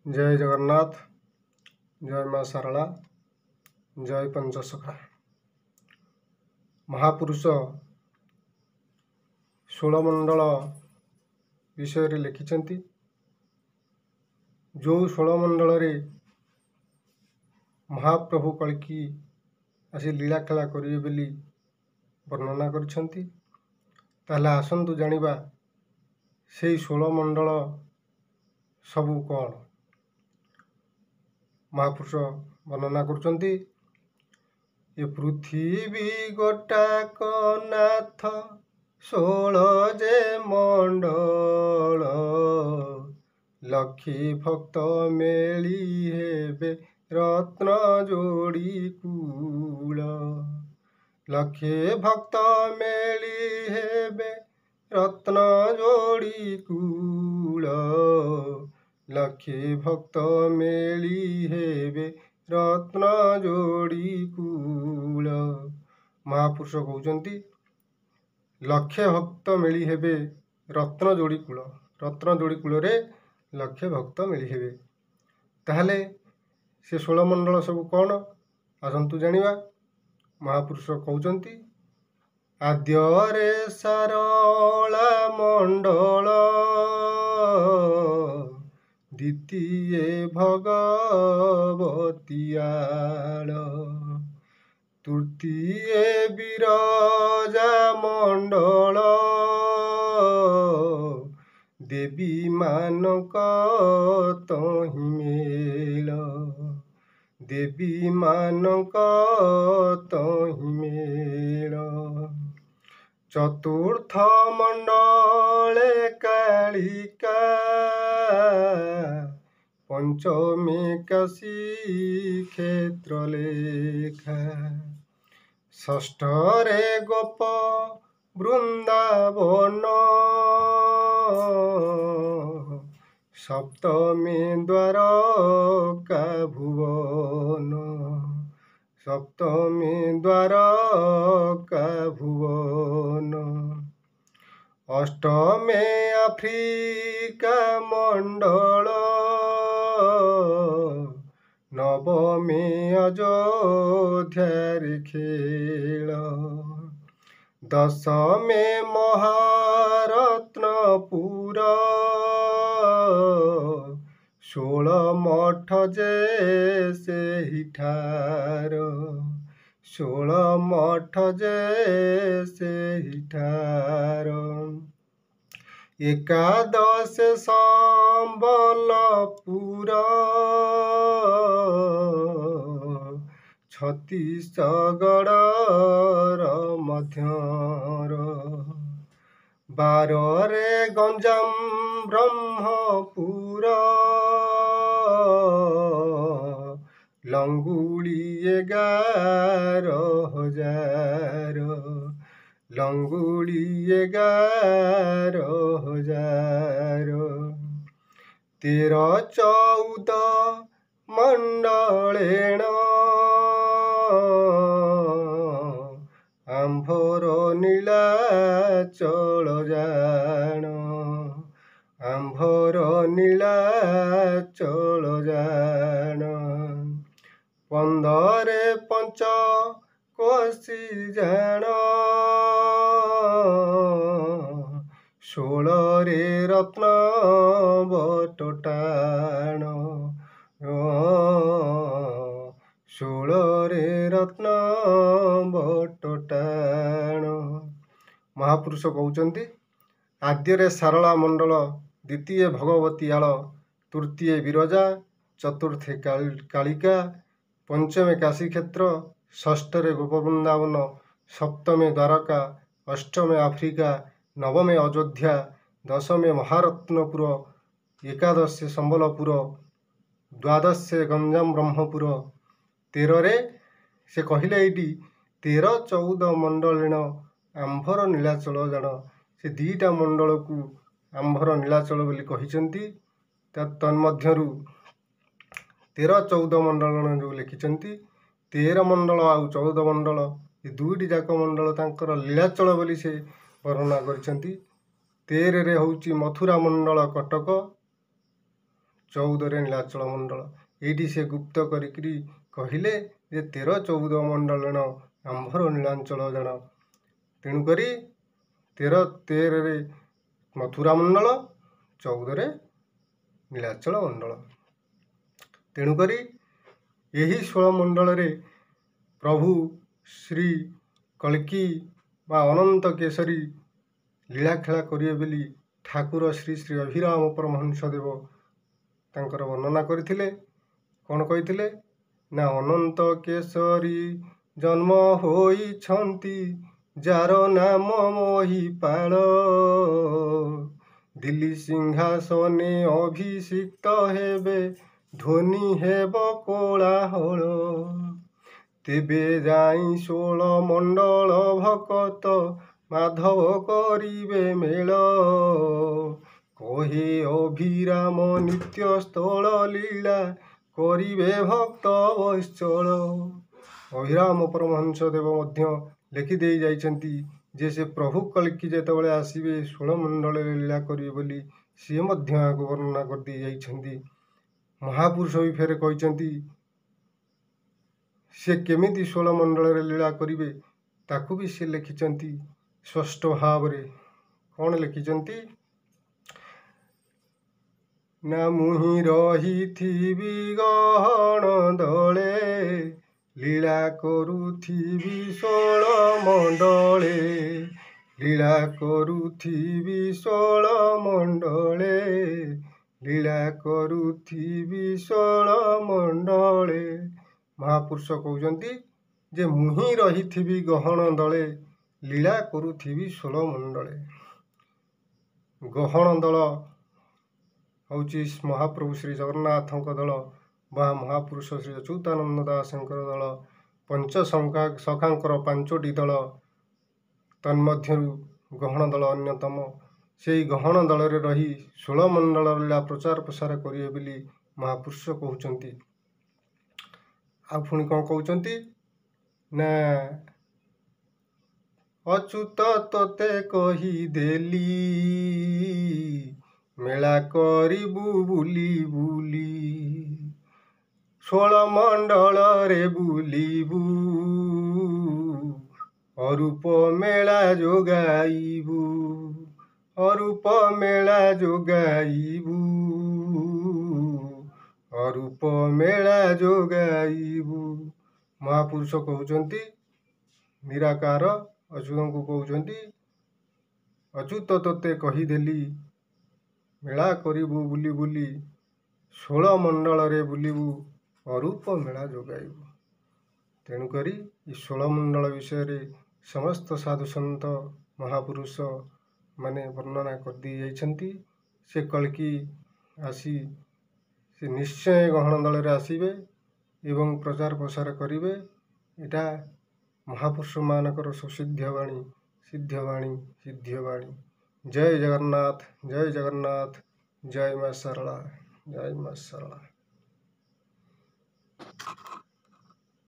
जय जगन्नाथ, जय माँ सारला, जय पंचसखा। महापुरुष 16 मंडल विषय लिखिछंती। जो 16 मंडल रे महाप्रभु कल्कि आसी लीला खेला करिवे बोली वर्णना करिछंती। ताहले आसंतु जानिबा सेई 16 मंडल सबु कौन। महापुरुष वर्णना करुछंती। ये पृथ्वी गोटाक नाथ 16 जे मंडल, लक्षी भक्त मेली हेबे रत्न जोड़ी कूल। लक्षे भक्त मेली हेबे रत्न जोड़ी कूल। लक्षे भक्त मेली हेबे रत्न जोड़ी कूल। महापुरुष कहउचंती लक्षे भक्त मेली हेबे रत्न जोड़ी कूल। रत्न जोड़ी कूल रे लक्षे भक्त मेली हेबे। ताहले से 16 मंडल सब कौन आसंतु जानिबा। महापुरुष कहउचंती आद्य रे सारला मंडल, द्वितीय भगवतियाल, तृतीय विरजा मंडल, देवी मानक तहि मेल। देवी मानक तहि मेल। चतुर्थ मंडले कालिका, पंचमे काशी क्षेत्र लेखा। षष्ठ रे गोप वृंदावन, सप्तमे द्वारका भुवन। सप्तमे द्वारका भुवन। अष्टमे आफ्रिका मंडल, नवमे अयोध्या रे खेल। दशमे महारत्नपुर, 16 मठ जे सेहि ठार। 16 मठ जे सेहि ठार। एकादश संबलपुर, 36गढ़ मध्यर। 12 रे गंजाम ब्रह्मपुर, लंगुली 11,000। लंगुली 11,000। 13-14 मंडलेण, आंभर नीलाचल जान। आंभर नीलाचल जान। 15 पंच कोशी जान, 16 रत्न बटटाण। 16 रत्न बटटाण। महापुरुष कहउचंती आद्य रे सारला मंडल, द्वितीय भगवतियाल, तृतीय विरजा, चतुर्थे कालिका, पंचमे काशी क्षेत्र, षष्ठ रे गोप वृंदावन, सप्तमे द्वारका, अष्टमे आफ्रिका, नवमे अयोध्या, दशमे महारत्नपुर, एकादश संबलपुर, द्वादश गंजाम ब्रह्मपुर। 13 रे से कहले एटी 13-14 मंडलेण आंभर नीलाचल जान। से 2टा मंडल को आंभर नीलाचल बोली कहिचंती। तन्मध्यरु 13-14 मंडल जो लिखिचंती। 13 मंडल आउ 14 मंडल ये 2टी जाक मंडल तांकर लीलाचल बोली से वर्णना करिसंती। 13 रे होउची मथुरा मंडल कटक, 14ରେ ନୀଳାଚଳ ମଣ୍ଡଳ। ଏଇଠି ସେ ଗୁପ୍ତ କରିକିରି କହିଲେ ଯେ 13-14 ମଣ୍ଡଳଣ ଆମ୍ଭର ନୀଳାଞ୍ଚଳ ଜାଣ। ତେଣୁକରି 13ରେ ମଥୁରା ମଣ୍ଡଳ, 14ରେ ନୀଳାଚଳ ମଣ୍ଡଳ। ତେଣୁକରି ଏହି 16 ମଣ୍ଡଳରେ ପ୍ରଭୁ ଶ୍ରୀ କଳ୍କି ବା ଅନନ୍ତ କେଶରୀ ଲୀଳାଖେଳା କରିବେ ବୋଲି ଠାକୁର ଶ୍ରୀ ଶ୍ରୀ ଅଭିରାମ ପରମହଂସ ଦେବ ତାଙ୍କର ବର୍ଣ୍ଣନା କରିଥିଲେ। କ'ଣ କହିଥିଲେ ନା ଅନନ୍ତ କେଶରୀ ଜନ୍ମ ହୋଇଛନ୍ତି, ଯାର ନାମ ମହିପାଳ। ଦିଲ୍ଲୀ ସିଂହାସନେ ଅଭିଷିକ୍ତ ହେବେ, ଧ୍ୱନି ହେବ କୋଳାହଳ। ତେବେ ଯାଇ 16 ମଣ୍ଡଳ ଭକତ ମାଧବ କରିବେ ମେଳ। କହେ ଅଭିରାମ ନିତ୍ୟ ସ୍ଥଳ ଲୀଳା, କରିବେ ଭକ୍ତ ବତ୍ସଳ। ଅଭିରାମ ପରମହଂସ ଦେବ ମଧ୍ୟ ଲେଖିଦେଇ ଯାଇଛନ୍ତି ଯେ ସେ ପ୍ରଭୁ କଳ୍କି ଯେତେବେଳେ ଆସିବେ 16 ମଣ୍ଡଳରେ ଲୀଳା କରିବେ ବୋଲି ସିଏ ମଧ୍ୟ ଆଗକୁ ବର୍ଣ୍ଣନା କରିଦେଇ ଯାଇଛନ୍ତି। ମହାପୁରୁଷ ବି ଫେରେ କହିଛନ୍ତି ସେ କେମିତି 16 ମଣ୍ଡଳରେ ଲୀଳା କରିବେ ତାକୁ ବି ସେ ଲେଖିଛନ୍ତି ସ୍ପଷ୍ଟ ଭାବରେ। କ'ଣ ଲେଖିଛନ୍ତି ନା ମୁହିଁ ରହିଥିବି ଗହଣ ଦଳେ, ଲୀଳା କରୁଥିବି 16 ମଣ୍ଡଳେ। ଲୀଳା କରୁଥିବି 16 ମଣ୍ଡଳେ, ଲୀଳା କରୁଥିବି 16 ମଣ୍ଡଳେ। ମହାପୁରୁଷ କହୁଛନ୍ତି ଯେ ମୁହିଁ ରହିଥିବି ଗହଣ ଦଳେ, ଲୀଳା କରୁଥିବି 16 ମଣ୍ଡଳେ। ଗହଣ ଦଳ ହେଉଛି ମହାପ୍ରଭୁ ଶ୍ରୀ ଜଗନ୍ନାଥଙ୍କ ଦଳ ବା ମହାପୁରୁଷ ଶ୍ରୀ ଅଚ୍ୟୁତାନନ୍ଦ ଦାସଙ୍କର ଦଳ। ପଞ୍ଚସଖାଙ୍କର 5ଟି ଦଳ, ତନ୍ମଧ୍ୟରୁ ଗହଣ ଦଳ ଅନ୍ୟତମ। ସେହି ଗହଣ ଦଳରେ ରହି 16 ମଣ୍ଡଳ ଲୀଳା ପ୍ରଚାର ପ୍ରସାର କରିବେ ବୋଲି ମହାପୁରୁଷ କହୁଛନ୍ତି। ଆଉ ପୁଣି କ'ଣ କହୁଛନ୍ତି ନା ଅଚ୍ୟୁତ ତୋତେ କହିଦେଲି, ମେଳା କରିବୁ ବୁଲି ବୁଲି। 16 ମଣ୍ଡଳରେ ବୁଲିବୁ, ଅରୂପ ମେଳା ଯୋଗାଇବୁ। ଅରୂପ ମେଳା ଯୋଗାଇବୁ, ଅରୂପ ମେଳା ଯୋଗାଇବୁ। ମହାପୁରୁଷ କହୁଛନ୍ତି ନିରାକାର ଅଚ୍ୟୁତଙ୍କୁ କହୁଛନ୍ତି ଅଚ୍ୟୁତ ତୋତେ କହିଦେଲି, ମେଳା କରିବୁ ବୁଲି ବୁଲି। 16 ମଣ୍ଡଳରେ ବୁଲିବୁ, ଅରୂପ ମେଳା ଯୋଗାଇବୁ। ତେଣୁକରି ଏ 16 ମଣ୍ଡଳ ବିଷୟରେ ସମସ୍ତ ସାଧୁସନ୍ଥ ମହାପୁରୁଷ ମାନେ ବର୍ଣ୍ଣନା କରିଦେଇ ଯାଇଛନ୍ତି। ସେ କଳ୍କି ଆସି ସେ ନିଶ୍ଚୟ ଗହଣ ଦଳରେ ଆସିବେ ଏବଂ ପ୍ରଚାର ପ୍ରସାର କରିବେ। ଏଇଟା ମହାପୁରୁଷମାନଙ୍କର ସୁସିଦ୍ଧବାଣୀ, ସିଦ୍ଧବାଣୀ, ସିଦ୍ଧବାଣୀ। ଜୟ ଜଗନ୍ନାଥ, ଜୟ ଜଗନ୍ନାଥ, ଜୟ ମା ଶାରଳା, ଜୟ ମା ଶାରଳା।